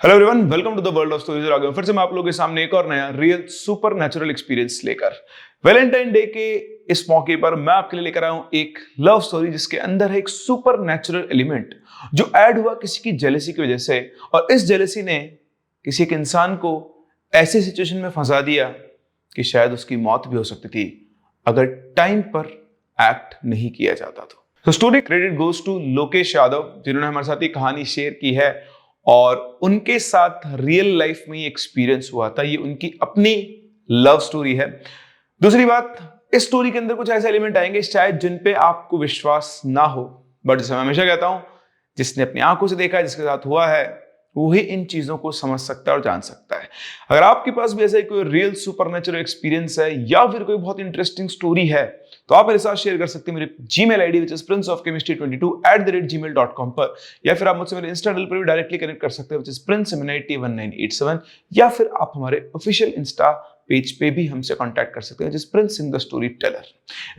Hello everyone, welcome to the world of stories. आगे फिर से मैं आप लोगों के सामने एक और नया रियल सुपर नेचुरल एक्सपीरियंस लेकर वैलेंटाइन डे के इस मौके पर मैं आपके लिए लेकर आया हूं एक लव स्टोरी जिसके अंदर है एक सुपर नेचुरल एलिमेंट जो ऐड हुआ किसी की जेलेसी की वजह से। और इस जेलेसी ने किसी एक इंसान को ऐसी सिचुएशन में फंसा दिया कि शायद उसकी मौत भी हो सकती थी अगर टाइम पर एक्ट नहीं किया जाता तो story credit goes to Lokesh Yadav, जिन्होंने हमारे साथ ये कहानी शेयर की है और उनके साथ रियल लाइफ में ये एक्सपीरियंस हुआ था। ये उनकी अपनी लव स्टोरी है। दूसरी बात, इस स्टोरी के अंदर कुछ ऐसे एलिमेंट आएंगे शायद जिन पे आपको विश्वास ना हो, बट जैसे मैं हमेशा कहता हूं, जिसने अपनी आंखों से देखा है, जिसके साथ हुआ है, वही इन चीजों को समझ सकता है और जान सकता है। अगर आपके पास भी ऐसा कोई रियल सुपरनेचुरल एक्सपीरियंस है या फिर कोई बहुत इंटरेस्टिंग स्टोरी है तो आप मेरे साथ शेयर कर सकते हैं मेरे Gmail ID which is princeofchemistry22@gmail.com पर, या फिर आप मुझसे मेरे इंस्टा हैंडल पर भी डायरेक्टली कनेक्ट कर सकते हैं विच इज princeseminity1987, या फिर आप हमारे ऑफिशियल इंस्टा पेज पे भी हमसे कांटेक्ट कर सकते हैं जिस Prince in the story teller.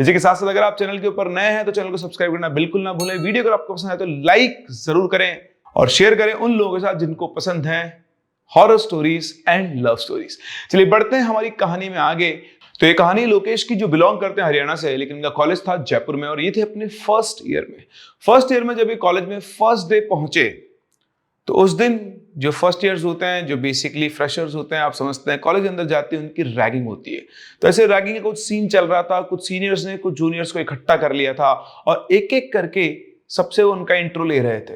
इसी के साथ साथ अगर आप चैनल के ऊपर नए हैं तो चैनल को सब्सक्राइब करना बिल्कुल ना भूलें। वीडियो अगर आपको पसंद है तो लाइक जरूर करें और शेयर करें उन लोगों के साथ जिनको पसंद है horror stories and love stories. चलिए बढ़ते हैं हमारी कहानी में आगे। तो ये कहानी लोकेश की जो बिलोंग करते हैं हरियाणा से, लेकिन इनका कॉलेज था जयपुर में और ये थे अपने फर्स्ट ईयर में जब ये कॉलेज में फर्स्ट डे पहुंचे तो उस दिन जो फर्स्ट ईयर्स होते हैं, जो बेसिकली फ्रेशर्स होते हैं, आप समझते हैं कॉलेज के अंदर जाते हैं उनकी रैगिंग होती है। तो ऐसे रैगिंग का कुछ सीन चल रहा था। कुछ सीनियर्स ने कुछ जूनियर्स को इकट्ठा कर लिया था और एक एक करके सबसे वो उनका इंट्रो ले रहे थे।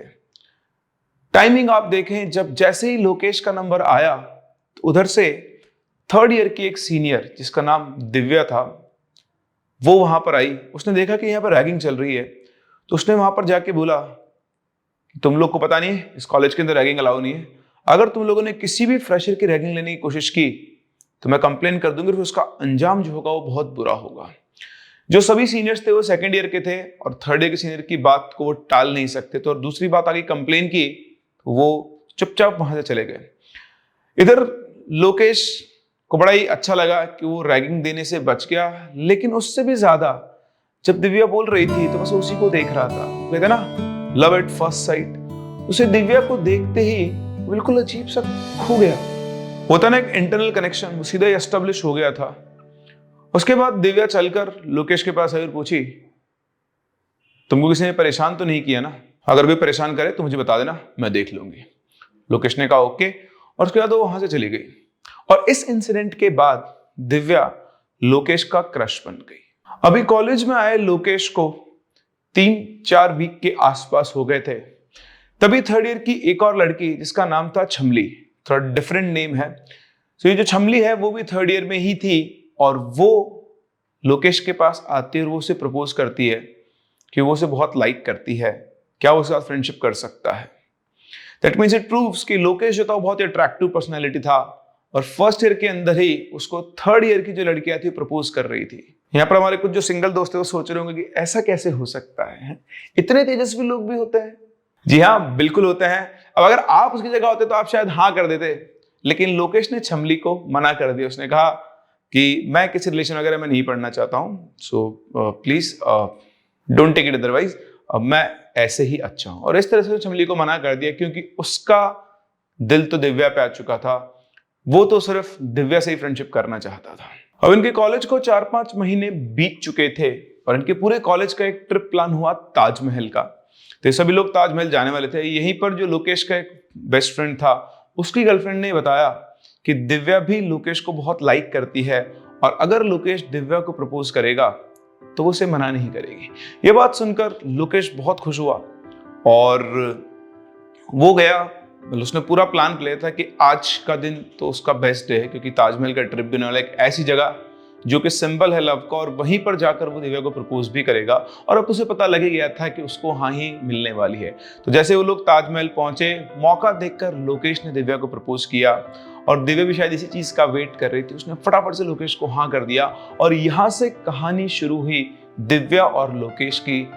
टाइमिंग आप देखें, जब जैसे ही लोकेश का नंबर आया तो उधर से थर्ड ईयर की एक सीनियर जिसका नाम दिव्या था वो वहां पर आई। उसने देखा कि यहाँ पर रैगिंग चल रही है तो उसने वहां पर जाके बोला, तुम लोग को पता नहीं है इस कॉलेज के अंदर रैगिंग अलाउ नहीं है। अगर तुम लोगों ने किसी भी फ्रेशर की रैगिंग लेने की कोशिश की तो मैं कंप्लेन कर दूंगी, फिर उसका अंजाम जो होगा वो बहुत बुरा होगा। जो सभी सीनियर्स थे वो सेकंड ईयर के थे और थर्ड ईयर के सीनियर की बात को वो टाल नहीं सकते थे। और दूसरी बात आगे कंप्लेन की तो वो चुपचाप वहां से चले गए। इधर लोकेश को बड़ा ही अच्छा लगा कि वो रैगिंग देने से बच गया, लेकिन उससे भी ज्यादा जब दिव्या बोल रही थी तो बस उसी को देख रहा था। कहते ना लव एट फर्स्ट साइट, उसे दिव्या को देखते ही बिल्कुल अजीब सा खो गया। होता ना एक इंटरनल कनेक्शन, वो सीधा ही एस्टेब्लिश हो गया था। उसके बाद दिव्या चलकर लोकेश के पास आई और पूछी, तुमको किसी ने परेशान तो नहीं किया ना? अगर कोई परेशान करे तो मुझे बता देना, मैं देख लूंगी। लोकेश ने कहा ओके, और उसके बाद वो वहां से चली गई। और इस इंसिडेंट के बाद दिव्या लोकेश का क्रश बन गई। अभी कॉलेज में आए लोकेश को 3-4 वीक के आसपास हो गए थे, तभी थर्ड ईयर की एक और लड़की जिसका नाम था छमली, थोड़ा डिफरेंट नेम है। तो ये जो छमली है वो भी थर्ड ईयर में ही थी और वो लोकेश के पास आती है और वो उसे प्रपोज करती है कि वो उसे बहुत लाइक करती है, क्या वो उसके साथ फ्रेंडशिप कर सकता है। दैट मीन्स इट प्रूव्स कि लोकेश जो था वो बहुत ही अट्रैक्टिव पर्सनैलिटी था और फर्स्ट ईयर के अंदर ही उसको थर्ड ईयर की जो लड़कियां थी प्रपोज कर रही थी। यहाँ पर हमारे कुछ जो सिंगल दोस्त है वो सोच रहे होंगे कि ऐसा कैसे हो सकता है, इतने तेजस्वी लोग भी होते हैं। जी हाँ, बिल्कुल होते हैं। अब अगर आप उसकी जगह होते तो आप शायद हाँ कर देते, लेकिन लोकेश ने छमली को मना कर दिया। उसने कहा कि मैं किसी रिलेशन वगैरह में नहीं पढ़ना चाहता हूँ, so please don't take it otherwise, मैं ऐसे ही अच्छा हूं। और इस तरह से छमली को मना कर दिया क्योंकि उसका दिल तो दिव्या पे आ चुका था, वो तो सिर्फ दिव्या से ही फ्रेंडशिप करना चाहता था। अब इनके कॉलेज को 4-5 महीने बीत चुके थे और इनके पूरे कॉलेज का एक ट्रिप प्लान हुआ ताजमहल का। तो सभी लोग ताजमहल जाने वाले थे। यहीं पर जो लोकेश का एक बेस्ट फ्रेंड था उसकी गर्लफ्रेंड ने बताया कि दिव्या भी लोकेश को बहुत लाइक करती है और अगर लोकेश दिव्या को प्रपोज करेगा तो वो उसे मना नहीं करेगी। ये बात सुनकर लोकेश बहुत खुश हुआ और वो गया। उसने पूरा प्लान किया था कि आज का दिन तो उसका बेस्ट डे है क्योंकि ताजमहल का ट्रिप भी होने वाला है, एक ऐसी जगह जो कि सिंबल है लव का, और वहीं पर जाकर वो दिव्या को प्रपोज भी करेगा। और अब उसे पता लग गया था कि उसको हाँ ही मिलने वाली है। तो जैसे वो लोग ताजमहल पहुंचे, मौका देखकर लोकेश ने दिव्या को प्रपोज किया और दिव्या भी शायद इसी चीज का वेट कर रही थी। उसने फटाफट से लोकेश को हाँ कर दिया और यहां से कहानी शुरू हुई दिव्या और लोकेश की।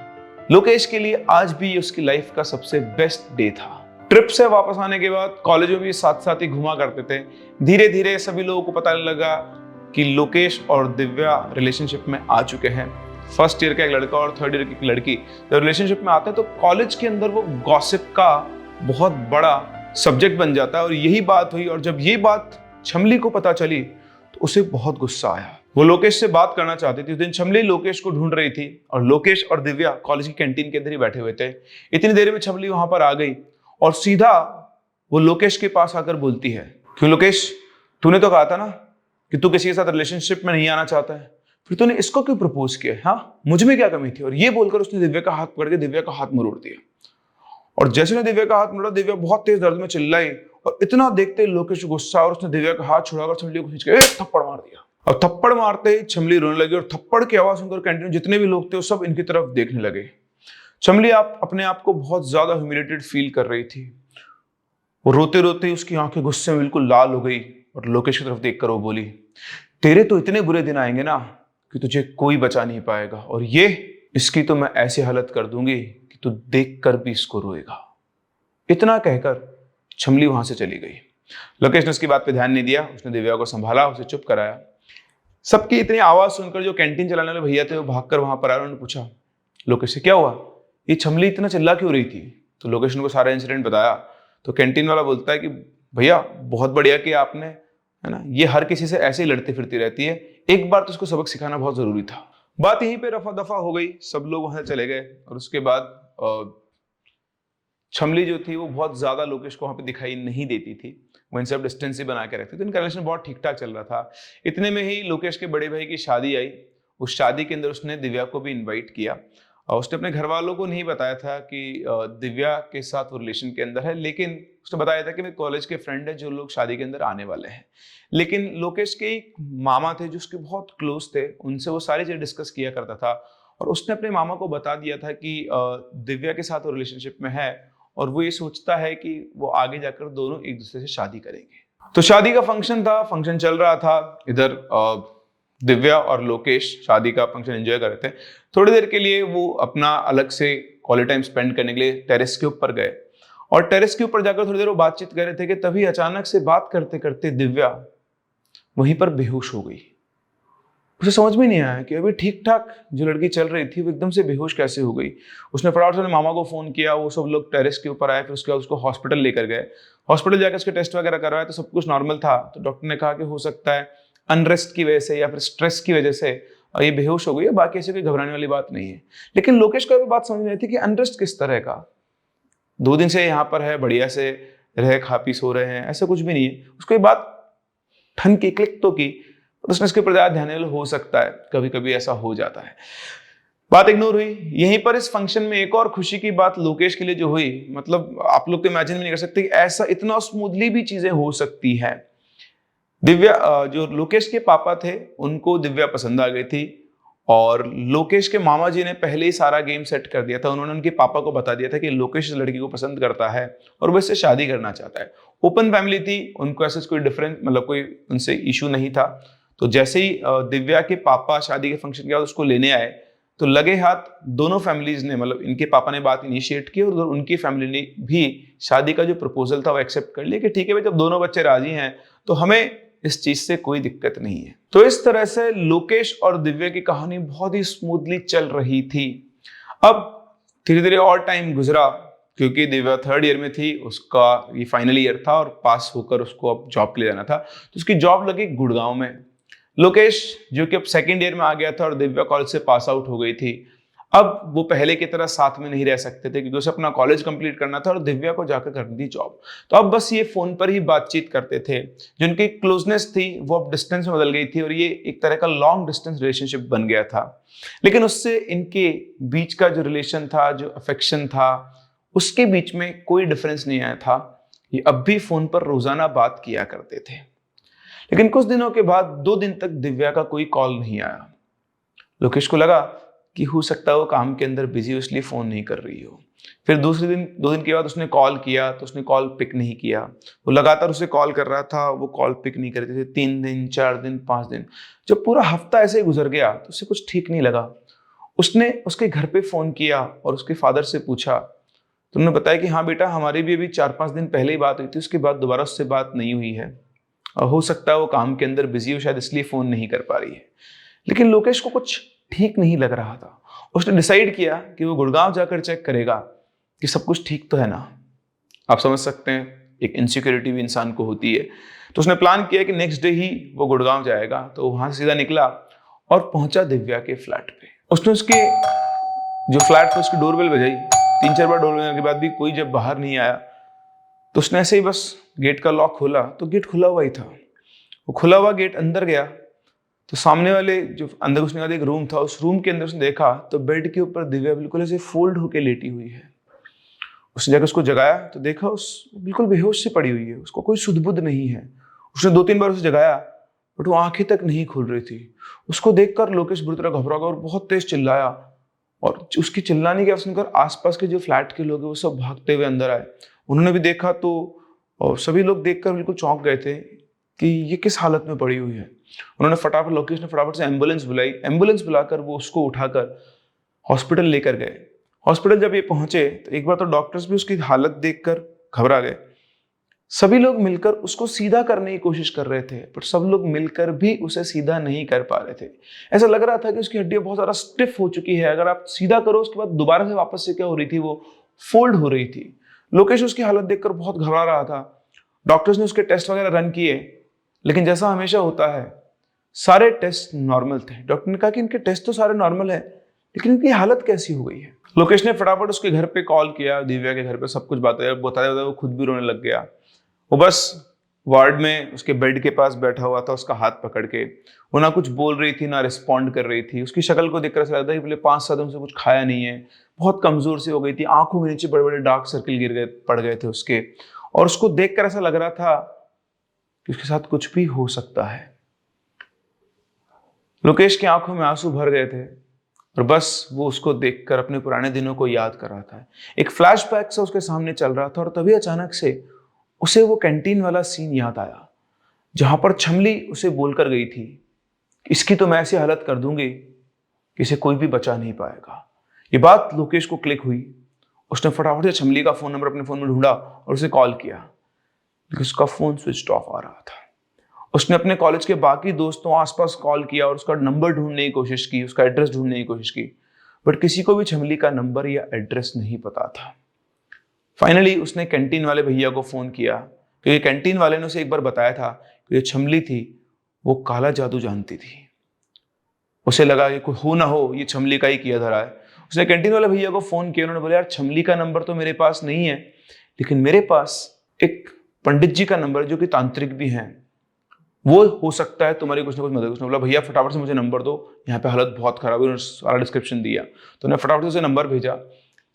लोकेश के लिए आज भी उसकी लाइफ का सबसे बेस्ट डे था। ट्रिप से वापस आने के बाद कॉलेज में भी साथ साथ ही घुमा करते थे। धीरे धीरे सभी लोगों को पता लगा कि लोकेश और दिव्या रिलेशनशिप में आ चुके हैं। फर्स्ट ईयर का एक लड़का और थर्ड ईयर की एक लड़की जब रिलेशनशिप में आते हैं तो कॉलेज के अंदर वो गॉसिप का बहुत बड़ा सब्जेक्ट बन जाता है। और यही बात हुई, और जब ये बात छमली को पता चली तो उसे बहुत गुस्सा आया। वो लोकेश से बात करना चाहती थी। उस दिन छमली लोकेश को ढूंढ रही थी और लोकेश और दिव्या कॉलेज की कैंटीन के अंदर ही बैठे हुए थे। इतनी देर में छमली वहां पर आ गई और सीधा वो लोकेश के पास आकर बोलती है, क्यों लोकेश, तूने तो कहा था ना कि तू किसी के साथ रिलेशनशिप में नहीं आना चाहता है, फिर तूने इसको क्यों प्रपोज किया? हाँ, मुझ में क्या कमी थी? और ये बोलकर उसने दिव्या का हाथ पकड़ के दिव्या का हाथ मरोड़ दिया। और जैसे ने दिव्या का हाथ मोड़ा, दिव्या बहुत तेज दर्द में चिल्लाई और इतना देखते लोकेश गुस्सा, और उसने दिव्या का हाथ छुड़ाकर छमली को खींच के एक थप्पड़ मार दिया। और थप्पड़ मारते ही छमली रोने लगी और थप्पड़ की आवाज सुनकर कैंटीन में जितने भी लोग थे वो सब इनकी तरफ देखने लगे। छमली अपने आप को बहुत ज्यादा ह्यूमिलेटेड फील कर रही थी। वो रोते रोते उसकी आंखें गुस्से में बिल्कुल लाल हो गई और लोकेश की तरफ देखकर वो बोली, तेरे तो इतने बुरे दिन आएंगे ना कि तुझे कोई बचा नहीं पाएगा, और ये इसकी तो मैं ऐसी हालत कर दूंगी कि तू देख कर भी इसको रोएगा। इतना कहकर छमली वहां से चली गई। लोकेश ने उसकी बात पे ध्यान नहीं दिया। उसने दिव्या को संभाला, उसे चुप कराया। सबकी इतनी आवाज सुनकर जो कैंटीन चलाने वाले भैया थे वो भागकर वहां पर आए। उन्होंने पूछा, लोकेश से क्या हुआ? ये छमली इतना चिल्ला क्यों रही थी? तो लोकेश ने उनको सारा इंसिडेंट बताया। तो कैंटीन वाला बोलता है कि भैया बहुत बढ़िया कि आपने, है ना, ये हर किसी से ऐसे ही लड़ती फिरती रहती है, एक बार तो उसको सबक सिखाना बहुत जरूरी था। बात यहीं पे रफा दफा हो गई, सब लोग वहां चले गए। और उसके बाद छमली जो थी वो बहुत ज्यादा लोकेश को वहां पे दिखाई नहीं देती थी। वो इनसे डिस्टेंस ही बना के रखती थी। इनका रिलेशन बहुत ठीक ठाक चल रहा था। इतने में ही लोकेश के बड़े भाई की शादी आई। उस शादी के अंदर उसने दिव्या को भी इन्वाइट किया। और उसने अपने घर वालों को नहीं बताया था कि दिव्या के साथ वो रिलेशन के अंदर है, लेकिन उसने बताया था कि मेरे कॉलेज के फ्रेंड है जो लोग शादी के अंदर आने वाले हैं। लेकिन लोकेश के एक मामा थे जो उसके बहुत क्लोज थे, उनसे वो सारी चीजें डिस्कस किया करता था। और उसने अपने मामा को बता दिया था कि दिव्या के साथ वो रिलेशनशिप में है और वो ये सोचता है कि वो आगे जाकर दोनों एक दूसरे से शादी करेंगे। तो शादी का फंक्शन था, फंक्शन चल रहा था। इधर दिव्या और लोकेश शादी का फंक्शन एंजॉय कर रहे थे। थोड़ी देर के लिए वो अपना अलग से क्वालिटी टाइम स्पेंड करने के लिए टेरेस के ऊपर गए। और टेरेस के ऊपर जाकर थोड़ी देर वो बातचीत कर रहे थे कि तभी अचानक से बात करते करते दिव्या वहीं पर बेहोश हो गई। उसे समझ में नहीं आया कि अभी ठीक ठाक जो लड़की चल रही थी वो एकदम से बेहोश कैसे हो गई। उसने फटाफट से मामा को फोन किया, वो सब लोग टेरेस के ऊपर आए। फिर उसके बाद उसको हॉस्पिटल लेकर गए। हॉस्पिटल जाकर उसके टेस्ट वगैरह करवाया तो सब कुछ नॉर्मल था। तो डॉक्टर ने कहा कि हो सकता है अनरेस्ट की वजह से या फिर स्ट्रेस की वजह से ये बेहोश हो गई है, बाकी ऐसे कोई घबराने वाली बात नहीं है। लेकिन लोकेश को बात समझ में आई थी कि अनरेस्ट किस तरह का, 2 दिन से यहाँ पर है, बढ़िया से रह खा पी सो रहे हैं, ऐसा कुछ भी नहीं है। उसको ये बात ठन की क्लिक तो की, उसने इसके ऊपर ध्यान दिया, हो सकता है कभी कभी ऐसा हो जाता है। बात इग्नोर हुई। यहीं पर इस फंक्शन में एक और खुशी की बात लोकेश के लिए जो हुई, मतलब आप लोग तो इमेजिन भी नहीं कर सकते कि ऐसा इतना स्मूथली भी चीजें हो सकती है। दिव्या, जो लोकेश के पापा थे, उनको दिव्या पसंद आ गई थी। और लोकेश के मामा जी ने पहले ही सारा गेम सेट कर दिया था। उन्होंने उनके पापा को बता दिया था कि लोकेश इस लड़की को पसंद करता है और वो इससे शादी करना चाहता है। ओपन फैमिली थी, उनको ऐसे कोई डिफरेंट, मतलब कोई उनसे इशू नहीं था। तो जैसे ही दिव्या के पापा शादी के फंक्शन के बाद उसको लेने आए तो लगे हाथ दोनों फैमिलीज ने, मतलब इनके पापा ने बात इनिशिएट की और उनकी फैमिली ने भी शादी का जो प्रपोजल था वो एक्सेप्ट कर लिया कि ठीक है भाई, जब दोनों बच्चे राजी हैं तो हमें इस चीज से कोई दिक्कत नहीं है। तो इस तरह से लोकेश और दिव्या की कहानी बहुत ही स्मूथली चल रही थी। अब धीरे धीरे और टाइम गुजरा, क्योंकि दिव्या 3rd ईयर में थी, उसका ये फाइनल ईयर था और पास होकर उसको अब जॉब के लिए जाना था। तो उसकी जॉब लगी गुड़गांव में। लोकेश जो कि अब 2nd ईयर में आ गया था और दिव्या कॉलेज से पास आउट हो गई थी, अब वो पहले की तरह साथ में नहीं रह सकते थे क्योंकि उसे अपना कॉलेज कंप्लीट करना था और दिव्या को जाकर करनी थी जॉब। तो अब बस ये फोन पर ही बातचीत करते थे। जो उनकी क्लोजनेस थी वो अब डिस्टेंस में बदल गई थी और ये एक तरह का लॉन्ग डिस्टेंस रिलेशनशिप बन गया था। लेकिन उससे इनके बीच का जो रिलेशन था, जो अफेक्शन था, उसके बीच में कोई डिफरेंस नहीं आया था। ये अब भी फोन पर रोजाना बात किया करते थे। लेकिन कुछ दिनों के बाद 2 दिन तक दिव्या का कोई कॉल नहीं आया। लोकेश को लगा कि हो सकता है वो काम के अंदर बिजी हो इसलिए फोन नहीं कर रही हो। फिर दूसरे दिन 2 दिन के बाद उसने कॉल किया तो उसने कॉल पिक नहीं किया। वो लगातार उसे कॉल कर रहा था, वो कॉल पिक नहीं कर रहे थे। 3 दिन, 4 दिन, 5 दिन, जब पूरा हफ्ता ऐसे ही गुजर गया तो उसे कुछ ठीक नहीं लगा। उसने उसके घर पे फोन किया और उसके फादर से पूछा तो उन्होंने बताया कि हाँ बेटा, हमारी भी अभी 4-5 दिन पहले ही बात हुई थी, उसके बाद दोबारा उससे बात नहीं हुई है और हो सकता है वो काम के अंदर बिजी हो, शायद इसलिए फोन नहीं कर पा रही है। लेकिन लोकेश को कुछ ठीक नहीं लग रहा था। उसने डिसाइड किया कि वो गुड़गांव जाकर चेक करेगा कि सब कुछ ठीक तो है ना। आप समझ सकते हैं, एक इनसिक्योरिटी भी इंसान को होती है। तो उसने प्लान किया कि नेक्स्ट डे ही वो गुड़गांव जाएगा। तो वहां से सीधा निकला और पहुंचा दिव्या के फ्लैट पे। उसने उसके जो फ्लैट पे उसकी डोरबेल बजाई, 3-4 बार डोरबेल बजाने के बाद भी कोई जब बाहर नहीं आया तो उसने ऐसे ही बस गेट का लॉक खोला तो गेट खुला हुआ ही था। वो खुला हुआ गेट अंदर गया तो सामने वाले जो अंदर घुसने वाला एक रूम था, उस रूम के अंदर उसने देखा तो बेड के ऊपर दिव्या बिल्कुल ऐसे फोल्ड होके लेटी हुई है। उसने जाकर उसको जगाया तो देखा उस बिल्कुल बेहोश से पड़ी हुई है, उसको कोई सुध-बुध नहीं है। उसने 2-3 बार उसे जगाया बट वो आंखें तक नहीं खुल रही थी। उसको देखकर लोकेश बुरी तरह घबरा गया और बहुत तेज चिल्लाया, और उसकी चिल्लाने की आवाज सुनकर आसपास के जो फ्लैट के लोग हैं वो सब भागते हुए अंदर आए। उन्होंने भी देखा तो और सभी लोग देखकर बिल्कुल चौंक गए थे कि ये किस हालत में पड़ी हुई है। उन्होंने लोकेश ने फटाफट से एम्बुलेंस बुलाई। एम्बुलेंस बुलाकर वो उसको उठाकर हॉस्पिटल लेकर गए। हॉस्पिटल जब ये पहुंचे तो एक बार तो डॉक्टर्स भी उसकी हालत देखकर घबरा गए। सभी लोग मिलकर उसको सीधा करने की कोशिश कर रहे थे पर सब लोग मिलकर भी उसे सीधा नहीं कर पा रहे थे। ऐसा लग रहा था कि उसकी हड्डियां बहुत ज्यादा स्टिफ हो चुकी है, अगर आप सीधा करो उसके बाद दोबारा से वापस से क्या हो रही थी, वो फोल्ड हो रही थी। लोकेश उसकी हालत देखकर बहुत घबरा रहा था। डॉक्टर्स ने उसके टेस्ट वगैरह रन किए लेकिन जैसा हमेशा होता है सारे टेस्ट नॉर्मल थे। डॉक्टर ने कहा कि इनके टेस्ट तो सारे नॉर्मल है लेकिन इनकी हालत कैसी हो गई है। लोकेश ने फटाफट उसके घर पे कॉल किया, दिव्या के घर पे सब कुछ बताया बताया, वो खुद भी रोने लग गया। वो बस वार्ड में उसके बेड के पास बैठा हुआ था, उसका हाथ पकड़ के। वो ना कुछ बोल रही थी ना रिस्पॉन्ड कर रही थी। उसकी शक्ल को देखकर ऐसा लगता है कि पहले 5-7 दिन से कुछ खाया नहीं है, बहुत कमजोर सी हो गई थी, आंखों में नीचे बड़े बड़े डार्क सर्किल पड़ गए थे उसके। और उसको देखकर ऐसा लग रहा था कि उसके साथ कुछ भी हो सकता है। लोकेश की आंखों में आंसू भर गए थे और बस वो उसको देखकर अपने पुराने दिनों को याद कर रहा था। एक फ्लैशबैक से उसके सामने चल रहा था और तभी अचानक से उसे वो कैंटीन वाला सीन याद आया जहां पर छमली उसे बोलकर गई थी, इसकी तो मैं ऐसी हालत कर दूंगी कि इसे कोई भी बचा नहीं पाएगा। ये बात लोकेश को क्लिक हुई। उसने फटाफट से छमली का फोन नंबर अपने फोन में ढूंढा और उसे कॉल किया लेकिन उसका फोन स्विच ऑफ आ रहा था। उसने अपने कॉलेज के बाकी दोस्तों आसपास कॉल किया और उसका नंबर ढूंढने की कोशिश की, उसका एड्रेस ढूंढने की कोशिश की, बट किसी को भी छमली का नंबर या एड्रेस नहीं पता था। फाइनली उसने कैंटीन वाले भैया को फोन किया क्योंकि कैंटीन वाले ने उसे एक बार बताया था कि जो छमली थी वो काला जादू जानती थी। उसे लगा कि कोई हो ना हो ये छमली का ही किया धरा है। उसने कैंटीन वाले भैया को फोन किया। उन्होंने बोला यार छमली का नंबर तो मेरे पास नहीं है लेकिन मेरे पास एक पंडित जी का नंबर जो कि तांत्रिक भी हैं, वो हो सकता है तुम्हारी कुछ ना कुछ मदद। उसने बोला भैया फटाफट से मुझे नंबर दो, यहाँ पे हालत बहुत खराब है। उन्होंने सारा डिस्क्रिप्शन दिया तो उन्हें फटाफट से उसे नंबर भेजा।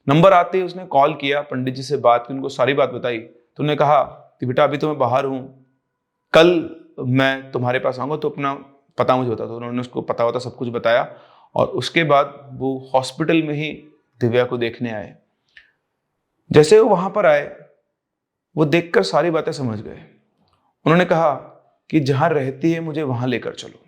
नंबर आते ही उसने कॉल किया, पंडित जी से बात की, उनको सारी बात बताई। तो उन्होंने कहा कि बेटा अभी तो मैं बाहर हूँ, कल मैं तुम्हारे पास आऊँगा तो अपना पता मुझे बता दो। उन्होंने उसको पता वता सब कुछ बताया और उसके बाद वो हॉस्पिटल में ही दिव्या को देखने आए। जैसे वो वहां पर आए वो देखकर सारी बातें समझ गए। उन्होंने कहा कि जहां रहती है मुझे वहां लेकर चलो।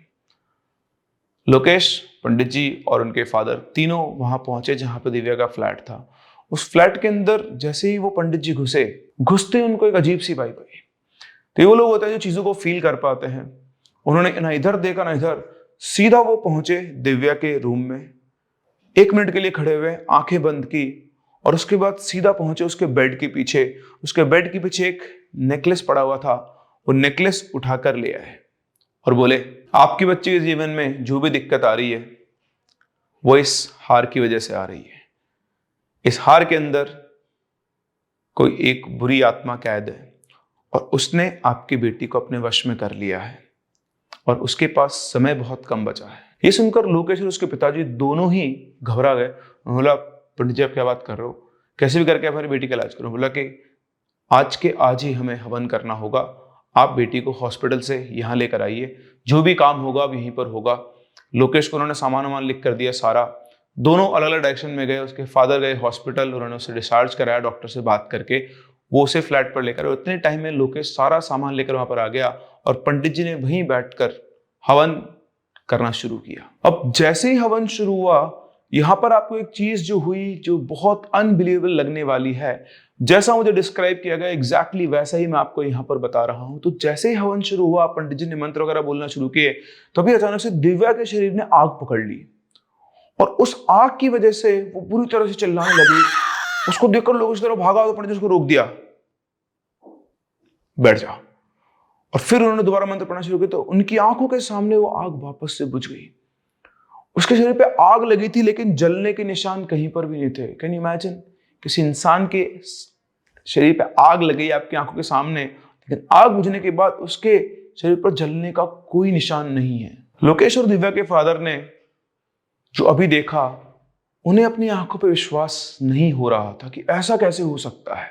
लोकेश, पंडित जी और उनके फादर तीनों वहां पहुंचे जहां पर दिव्या का फ्लैट था। उस फ्लैट के अंदर जैसे ही वो पंडित जी घुसते ही उनको एक अजीब सी वाइब आई। तो ये वो लोग होते हैं जो चीजों को फील कर पाते हैं। उन्होंने ना इधर देखा ना इधर, सीधा वो पहुंचे दिव्या के रूम में। 1 मिनट के लिए खड़े हुए, आंखें बंद की और उसके बाद सीधा पहुंचे उसके बेड के पीछे। उसके बेड के पीछे एक नेकलेस पड़ा हुआ था, वो नेकलेस उठाकर ले आए और बोले आपकी बच्ची के जीवन में जो भी दिक्कत आ रही है वो इस हार की वजह से आ रही है। इस हार के अंदर कोई एक बुरी आत्मा कैद है और उसने आपकी बेटी को अपने वश में कर लिया है और उसके पास समय बहुत कम बचा है। ये सुनकर लोकेश और उसके पिताजी दोनों ही घबरा गए। बोला पंडित जी आप क्या बात कर रहे हो, कैसे भी करके हमारी बेटी का इलाज करो। बोला कि आज के आज ही हमें हवन करना होगा, आप बेटी को हॉस्पिटल से यहाँ लेकर आइए, जो भी काम होगा अब यहीं पर होगा। लोकेश को उन्होंने सामान वामान लिख कर दिया सारा। दोनों अलग अलग डायरेक्शन में गए। उसके फादर गए हॉस्पिटल, उन्होंने उसे डिस्चार्ज कराया डॉक्टर से बात करके, वो उसे फ्लैट पर लेकर। उतने टाइम में लोकेश सारा सामान लेकर वहां पर आ गया और पंडित जी ने वहीं बैठकर हवन करना शुरू किया। अब जैसे ही हवन शुरू हुआ, यहां पर आपको एक चीज जो हुई जो बहुत अनबिलीवेबल लगने वाली है। जैसा मुझे डिस्क्राइब किया गया एग्जैक्टली वैसा ही मैं आपको यहां पर बता रहा हूं। तो जैसे ही हवन शुरू हुआ, पंडित जी ने मंत्र वगैरह बोलना शुरू किए, तभी अचानक से दिव्या के शरीर ने आग पकड़ ली और उस आग की वजह से वो पूरी तरह से चिल्लाने लगी। उसको देखकर लोग उस तरफ भागा तो पंडित जी उसको रोक दिया। बैठ जाओ। और फिर उन्होंने दोबारा मंत्र पढ़ना शुरू किया तो उनकी आंखों के सामने वो आग वापस से बुझ गई। उसके शरीर पे आग लगी थी लेकिन जलने के निशान कहीं पर भी नहीं थे। कैन यू इमेजिन, किसी इंसान के शरीर पे आग लगी आपकी आंखों के सामने, लेकिन आग बुझने के बाद उसके शरीर पर जलने का कोई निशान नहीं है। लोकेश और दिव्या के फादर ने जो अभी देखा, उन्हें अपनी आंखों पे विश्वास नहीं हो रहा था कि ऐसा कैसे हो सकता है।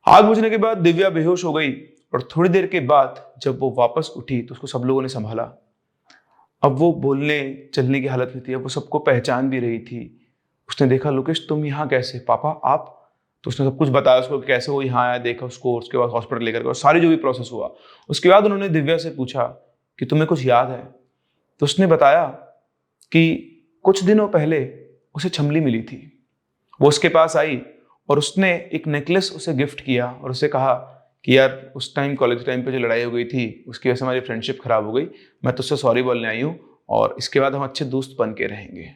आग बुझने के बाद दिव्या बेहोश हो गई और थोड़ी देर के बाद जब वो वापस उठी तो उसको सब लोगों ने संभाला। अब वो बोलने चलने की हालत में थी, अब वो सबको पहचान भी रही थी। उसने देखा, लोकेश तुम यहाँ कैसे? पापा आप? तो उसने सब कुछ बताया उसको कि कैसे वो यहाँ आया, देखा उसको, उसके बाद हॉस्पिटल लेकर गया और सारी जो भी प्रोसेस हुआ। उसके बाद उन्होंने दिव्या से पूछा कि तुम्हें कुछ याद है? तो उसने बताया कि कुछ दिनों पहले उसे छमली मिली थी। वो उसके पास आई और उसने एक नेकलेस उसे गिफ्ट किया और उसे कहा कि यार उस टाइम कॉलेज टाइम पे जो लड़ाई हो गई थी उसकी वजह से हमारी फ्रेंडशिप खराब हो गई, मैं तुझसे सॉरी बोलने आई हूँ और इसके बाद हम अच्छे दोस्त बन के रहेंगे।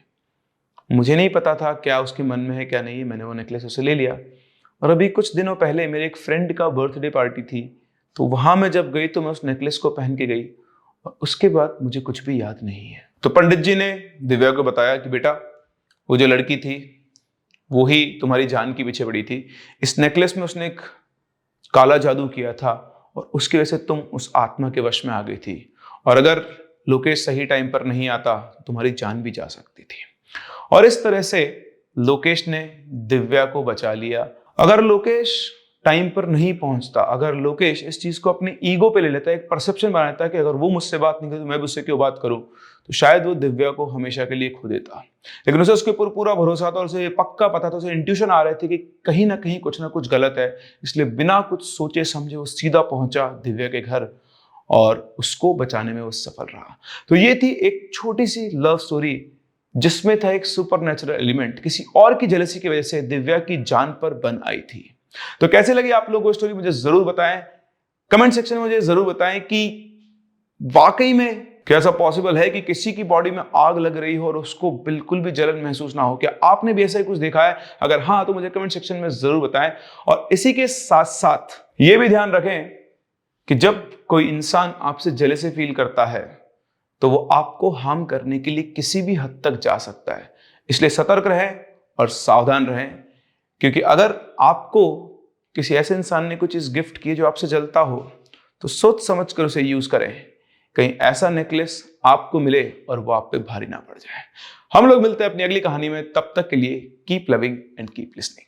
मुझे नहीं पता था क्या उसके मन में है क्या नहीं है, मैंने वो नेकलेस उसे ले लिया। और अभी कुछ दिनों पहले मेरे एक फ्रेंड का बर्थडे पार्टी थी, तो वहां मैं जब गई तो मैं उस नेकलेस को पहन के गई और उसके बाद मुझे कुछ भी याद नहीं है। तो पंडित जी ने दिव्या को बताया कि बेटा वो जो लड़की थी वो ही तुम्हारी जान की पीछे पड़ी थी। इस नेकलेस में उसने एक काला जादू किया था और उसकी वजह से तुम उस आत्मा के वश में आ गई थी। और अगर लोकेश सही टाइम पर नहीं आता तो तुम्हारी जान भी जा सकती थी। और इस तरह से लोकेश ने दिव्या को बचा लिया। अगर लोकेश टाइम पर नहीं पहुंचता, अगर लोकेश इस चीज को अपने ईगो पे ले लेता, एक परसेप्शन बना लेता कि अगर वो मुझसे बात नहीं करे तो मैं भी उससे क्यों बात करूं, तो शायद वो दिव्या को हमेशा के लिए खो देता। लेकिन उसे उसके ऊपर पूरा भरोसा था और उसे पक्का पता था, उसे इंट्यूशन आ रहे थे कि कहीं ना कहीं कुछ ना कुछ गलत है। इसलिए बिना कुछ सोचे समझे वो सीधा पहुंचा दिव्या के घर और उसको बचाने में वो सफल रहा। तो ये थी एक छोटी सी लव स्टोरी जिसमें था एक सुपरनेचुरल एलिमेंट, किसी और की जेलसी की वजह से दिव्या की जान पर बन आई थी। तो कैसे लगी आप लोगों को स्टोरी, मुझे जरूर बताएं। कमेंट सेक्शन में मुझे जरूर बताएं कि वाकई में क्या ऐसा पॉसिबल है कि किसी की बॉडी में आग लग रही हो और उसको बिल्कुल भी जलन महसूस ना हो। क्या आपने भी ऐसा ही कुछ देखा है? अगर हाँ तो मुझे कमेंट सेक्शन में जरूर बताएं। और इसी के साथ साथ यह भी ध्यान रखें कि जब कोई इंसान आपसे जेलसी फील करता है तो वो आपको हार्म करने के लिए किसी भी हद तक जा सकता है। इसलिए सतर्क रहें और सावधान रहें, क्योंकि अगर आपको किसी ऐसे इंसान ने कोई चीज गिफ्ट की जो आपसे जलता हो तो सोच समझ कर उसे यूज करें। कहीं ऐसा नेकलेस आपको मिले और वो आप पे भारी ना पड़ जाए। हम लोग मिलते हैं अपनी अगली कहानी में, तब तक के लिए keep loving and keep listening.